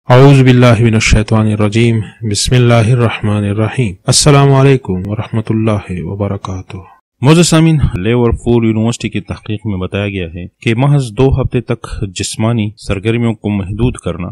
اعوذ باللہ من الشیطان الرجیم بسم اللہ الرحمن الرحیم السلام علیکم ورحمۃ اللہ وبرکاتہ۔ معزز سامعین، لیور 4 یونیورسٹی کی تحقیق میں بتایا گیا ہے کہ محض 2 ہفتے تک جسمانی سرگرمیوں کو محدود کرنا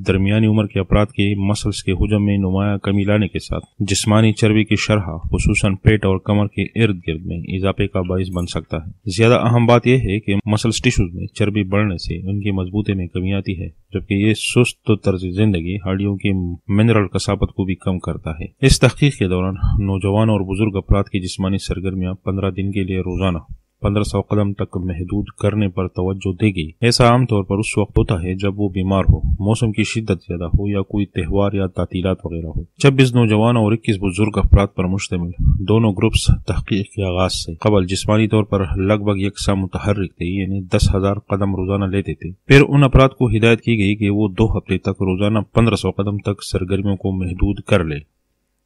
درمیانی عمر کے افراد کے مسلز کے حجم میں نمایاں کمی لانے کے ساتھ جسمانی چربی کی شرح خصوصاً پیٹ اور کمر کے ارد گرد میں اضافے کا باعث بن سکتا ہے۔ زیادہ اہم بات یہ ہے کہ مسلز ٹیشوز میں چربی بڑھنے سے ان کی مضبوطی میں کمی آتی ہے، جبکہ یہ سست طرز زندگی ہڈیوں کی منرل کثافت کو بھی کم کرتا ہے۔ اس تحقیق کے دوران نوجوان اور بزرگ افراد کی جسمانی سرگرمیاں 15 دن کے لیے روزانہ 1500 قدم تک محدود کرنے پر توجہ دے گئی۔ ایسا عام طور پر اس وقت ہوتا ہے جب وہ بیمار ہو، موسم کی شدت زیادہ ہو یا کوئی تہوار یا تعطیلات وغیرہ ہو۔ 26 نوجوان اور 21 بزرگ افراد پر مشتمل دونوں گروپس تحقیق کے آغاز سے قبل جسمانی طور پر لگ بھگ یکساں متحرک تھے، یعنی 10,000 قدم روزانہ لیتے تھے۔ پھر ان افراد کو ہدایت کی گئی کہ وہ 2 ہفتے تک روزانہ 1500 قدم تک سرگرمیوں کو محدود کر لے۔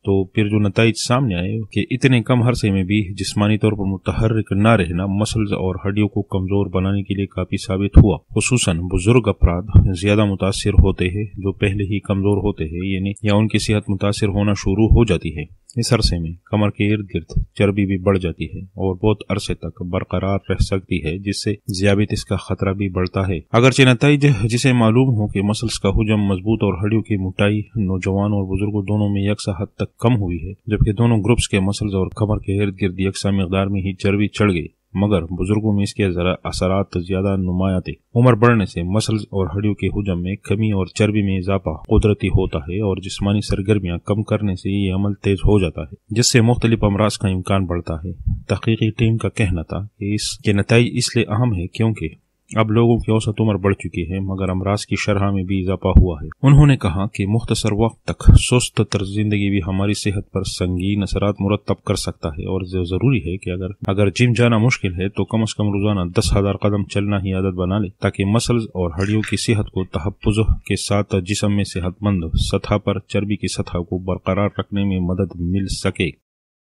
تو پھر جو نتائج سامنے آئے کہ اتنے کم عرصے میں بھی جسمانی طور پر متحرک نہ رہنا مسلز اور ہڈیوں کو کمزور بنانے کے لیے کافی ثابت ہوا۔ خصوصاً بزرگ افراد زیادہ متاثر ہوتے ہیں جو پہلے ہی کمزور ہوتے ہیں، یعنی یا ان کی صحت متاثر ہونا شروع ہو جاتی ہے۔ اس عرصے میں کمر کے ارد گرد چربی بھی بڑھ جاتی ہے اور بہت عرصے تک برقرار رہ سکتی ہے، جس سے ذیابیطس کا خطرہ بھی بڑھتا ہے۔ اگرچہ نتائج جسے معلوم ہو کہ مسلز کا حجم مضبوط اور ہڈیوں کی موٹائی نوجوان اور بزرگوں دونوں میں یکساں حد تک کم ہوئی ہے، جبکہ دونوں گروپس کے مسلز اور کمر کے ارد گرد یکساں مقدار میں ہی چربی چڑھ گئی، مگر بزرگوں میں اس کے اثرات زیادہ نمایاں تھے۔ عمر بڑھنے سے مسلز اور ہڈیوں کے حجم میں کمی اور چربی میں اضافہ قدرتی ہوتا ہے، اور جسمانی سرگرمیاں کم کرنے سے یہ عمل تیز ہو جاتا ہے، جس سے مختلف امراض کا امکان بڑھتا ہے۔ تحقیقی ٹیم کا کہنا تھا کہ اس کے نتائج اس لیے اہم ہے کیونکہ اب لوگوں کی اوسط عمر بڑھ چکی ہے، مگر امراض کی شرح میں بھی اضافہ ہوا ہے۔ انہوں نے کہا کہ مختصر وقت تک سست طرز زندگی بھی ہماری صحت پر سنگین اثرات مرتب کر سکتا ہے، اور ضروری ہے کہ اگر جم جانا مشکل ہے تو کم از کم روزانہ 10,000 قدم چلنا ہی عادت بنا لے، تاکہ مسلز اور ہڈیوں کی صحت کو تحفظ کے ساتھ جسم میں صحت مند سطح پر چربی کی سطح کو برقرار رکھنے میں مدد مل سکے۔